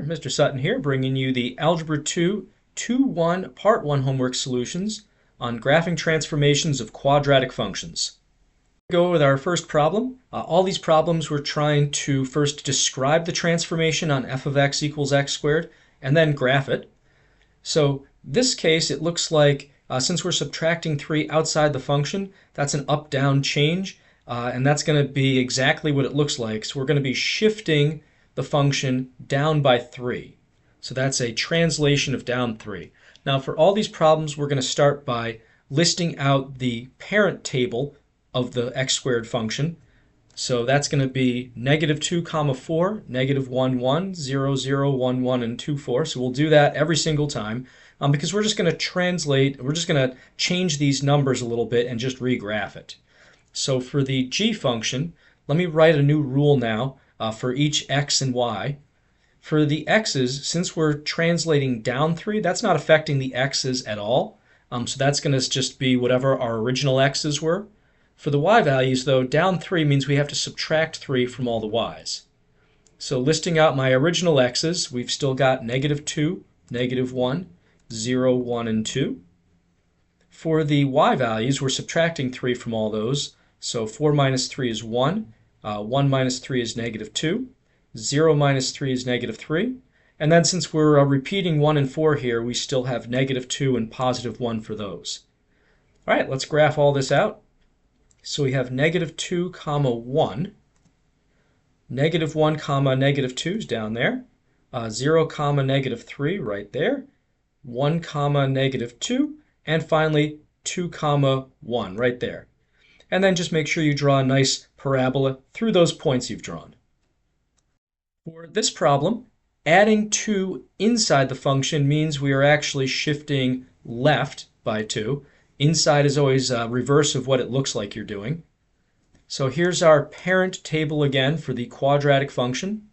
Mr. Sutton here, bringing you the Algebra 2 2-1 Part 1 homework solutions on graphing transformations of quadratic functions. Go with our first problem. All these problems we're trying to first describe the transformation on f of x equals x squared and then graph it. So this case it looks like since we're subtracting 3 outside the function, that's an up-down change, and that's going to be exactly what it looks like. So we're going to be shifting the function down by 3. So that's a translation of down 3. Now for all these problems we're going to start by listing out the parent table of the x squared function. So that's going to be negative 2 comma 4, negative 1 1, 0 0 1 1 and 2 4. So we'll do that every single time because we're just going to change these numbers a little bit and just regraph it. So for the g function, let me write a new rule now for each x and y. For the x's, since we're translating down 3, that's not affecting the x's at all. So that's going to just be whatever our original x's were. For the y values, though, down 3 means we have to subtract 3 from all the y's. So listing out my original x's, we've still got negative 2, negative 1, 0, 1, and 2. For the y values, we're subtracting 3 from all those. So 4 minus 3 is 1. 1 minus 3 is negative 2. 0 minus 3 is negative 3. And then since we're repeating 1 and 4 here, we still have negative 2 and positive 1 for those. All right, let's graph all this out. So we have negative 2 comma 1. Negative 1 comma negative 2 is down there. 0 comma negative 3 right there. 1 comma negative 2. And finally 2 comma 1 right there. And then just make sure you draw a nice parabola through those points you've drawn. For this problem, adding 2 inside the function means we are actually shifting left by 2. Inside is always reverse of what it looks like you're doing. So here's our parent table again for the quadratic function.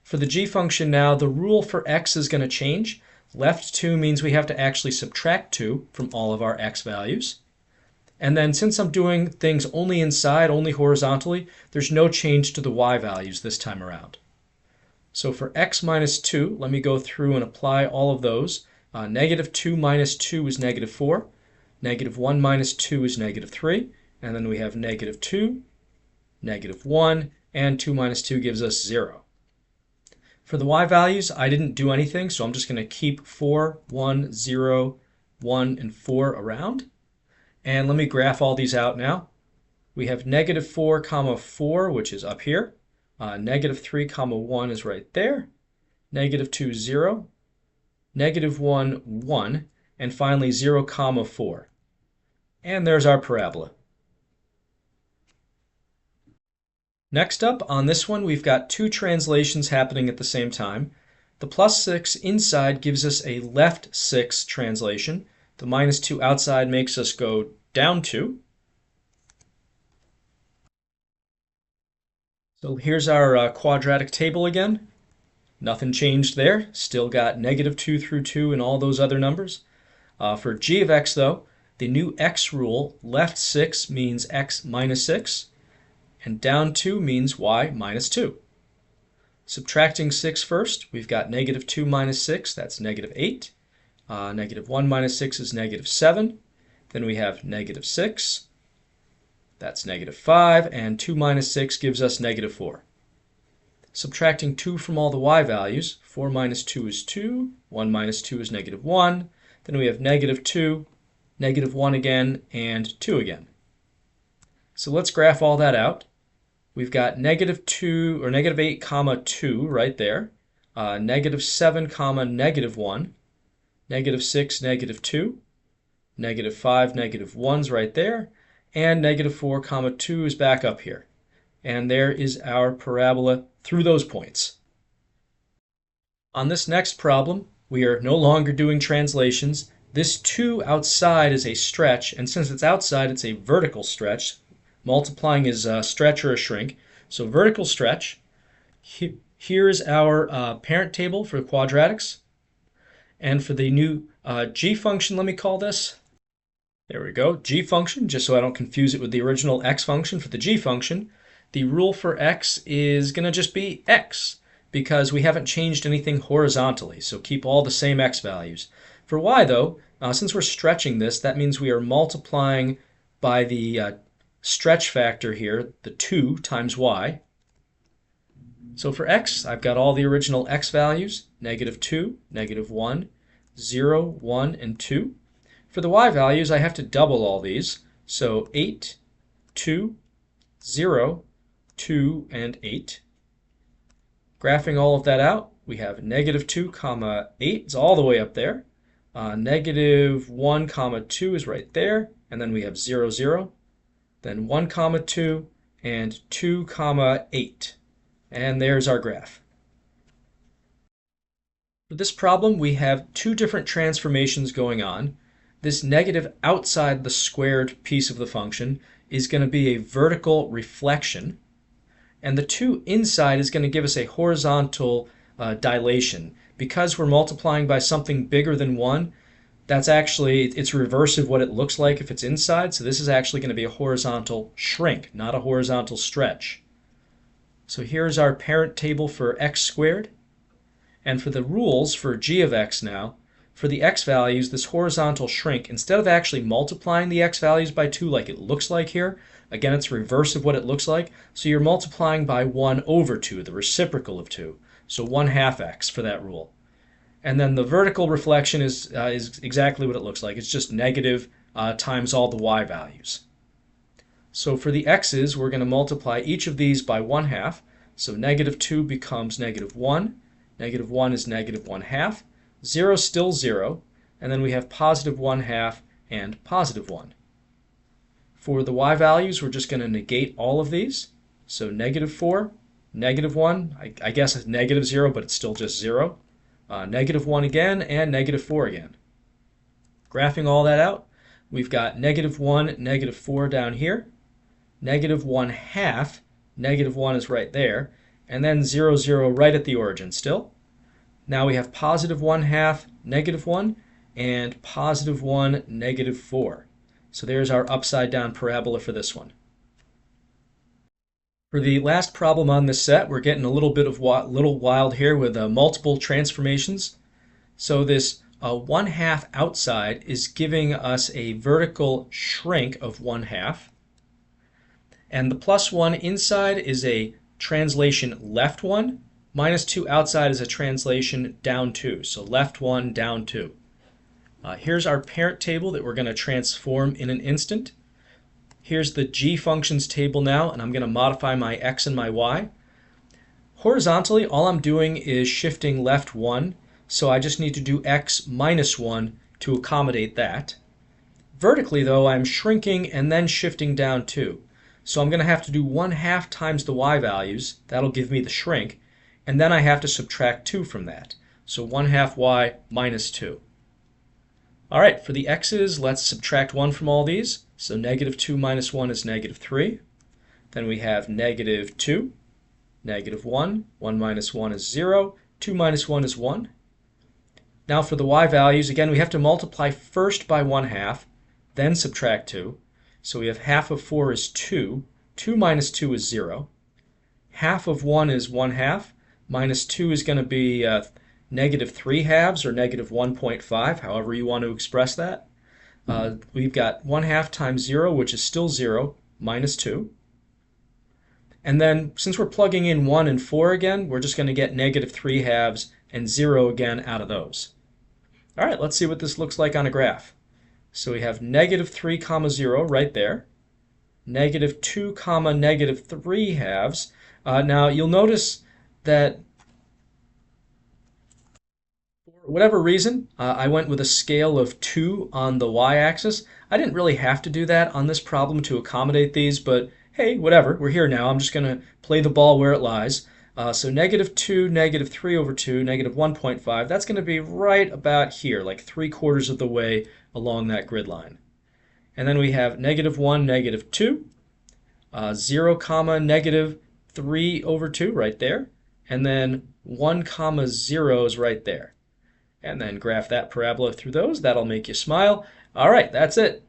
For the g function now, the rule for x is going to change. Left 2 means we have to actually subtract 2 from all of our x values. And then since I'm doing things only inside, only horizontally, there's no change to the y values this time around. So for x minus 2, let me go through and apply all of those. Negative 2 minus 2 is negative 4. Negative 1 minus 2 is negative 3. And then we have negative 2, negative 1, and 2 minus 2 gives us 0. For the y values, I didn't do anything, so I'm just going to keep 4, 1, 0, 1, and 4 around. And let me graph all these out now. We have negative 4 comma 4, which is up here. Negative 3 comma 1 is right there. Negative 2, 0. Negative 1, 1. And finally 0 comma 4. And there's our parabola. Next up, on this one, we've got 2 translations happening at the same time. The plus 6 inside gives us a left 6 translation. The minus 2 outside makes us go down 2. So here's our quadratic table again. Nothing changed there. Still got negative 2 through 2 and all those other numbers. For g of x, though, the new x rule, left 6 means x minus 6, and down 2 means y minus 2. Subtracting 6 first, we've got negative 2 minus 6, that's negative 8. Negative 1 minus 6 is negative 7. Then we have negative 6. That's negative 5. And 2 minus 6 gives us negative 4. Subtracting 2 from all the y values, 4 minus 2 is 2. 1 minus 2 is negative 1. Then we have negative 2, negative 1 again, and 2 again. So let's graph all that out. We've got negative 2 or negative 8 comma 2 right there. Negative 7 comma negative 1. Negative 6, negative 2, negative 5, negative 1's right there, and negative 4, comma 2 is back up here. And there is our parabola through those points. On this next problem, we are no longer doing translations. This 2 outside is a stretch, and since it's outside, it's a vertical stretch. Multiplying is a stretch or a shrink. So vertical stretch. Here is our parent table for quadratics. And for the new g function, let me call this. There we go, g function, just so I don't confuse it with the original x function. For the g function, the rule for x is going to just be x. because we haven't changed anything horizontally, so keep all the same x values. For y, though, since we're stretching this, that means we are multiplying by the stretch factor here, the 2 times y. So for x, I've got all the original x values, -2, -1, 0, 1, and 2. For the y values, I have to double all these, so 8, 2, 0, 2, and 8. Graphing all of that out, we have -2, comma 8 is all the way up there. -1, comma 2 is right there, and then we have 0, 0, then 1, comma 2, and 2, comma 8. And there's our graph. For this problem, we have two different transformations going on. This negative outside the squared piece of the function is going to be a vertical reflection, and the 2 inside is going to give us a horizontal dilation. Because we're multiplying by something bigger than 1, that's actually, it's reverse of what it looks like if it's inside, so this is actually going to be a horizontal shrink, not a horizontal stretch. So here's our parent table for x squared. And for the rules for g of x now, for the x values, this horizontal shrink, instead of actually multiplying the x values by 2 like it looks like here, again, it's reverse of what it looks like, so you're multiplying by 1 over 2, the reciprocal of 2. So 1/2 x for that rule. And then the vertical reflection is exactly what it looks like. It's just negative times all the y values. So for the x's, we're going to multiply each of these by 1/2. So -2 becomes -1. -1 is -1/2. 0 is still 0. And then we have +1/2 and +1. For the y values, we're just going to negate all of these. So -4, -1, I guess it's -0, but it's still just 0. -1 again, and -4 again. Graphing all that out, we've got -1, -4 down here. -1/2, -1 is right there, and then 0, 0 right at the origin still. Now we have +1/2, -1, and +1, -4. So there's our upside down parabola for this one. For the last problem on this set, we're getting a little bit of little wild here with multiple transformations. So this 1/2 outside is giving us a vertical shrink of 1/2. And the +1 inside is a translation left 1. -2 outside is a translation down 2. So left 1, down 2. Here's our parent table that we're going to transform in an instant. Here's the g functions table now, and I'm going to modify my x and my y. Horizontally, all I'm doing is shifting left 1, so I just need to do x -1 to accommodate that. Vertically, though, I'm shrinking and then shifting down 2. So I'm going to have to do 1/2 times the y values. That'll give me the shrink. And then I have to subtract 2 from that. So 1/2 y -2. All right, for the x's, let's subtract 1 from all these. So -2 minus 1 is -3. Then we have -2, -1, 1 minus 1 is 0, 2 minus 1 is 1. Now for the y values, again, we have to multiply first by 1/2, then subtract 2. So we have 1/2 of 4 is 2. 2 minus 2 is 0. 1/2 of 1 is 1/2. Minus 2 is going to be -3/2 or -1.5, however you want to express that. We've got 1/2 times 0, which is still 0, minus 2. And then, since we're plugging in 1 and 4 again, we're just going to get -3/2 and 0 again out of those. All right, let's see what this looks like on a graph. So we have -3, 0 right there. -2, -3/2. Now, you'll notice that for whatever reason, I went with a scale of 2 on the y-axis. I didn't really have to do that on this problem to accommodate these, but hey, whatever, we're here now. I'm just going to play the ball where it lies. So -2, -3/2, -1.5, that's going to be right about here, like 3/4 of the way along that grid line. And then we have -1, -2, 0, -3/2 right there, and then 1, 0 is right there. And then graph that parabola through those. That'll make you smile. All right, that's it.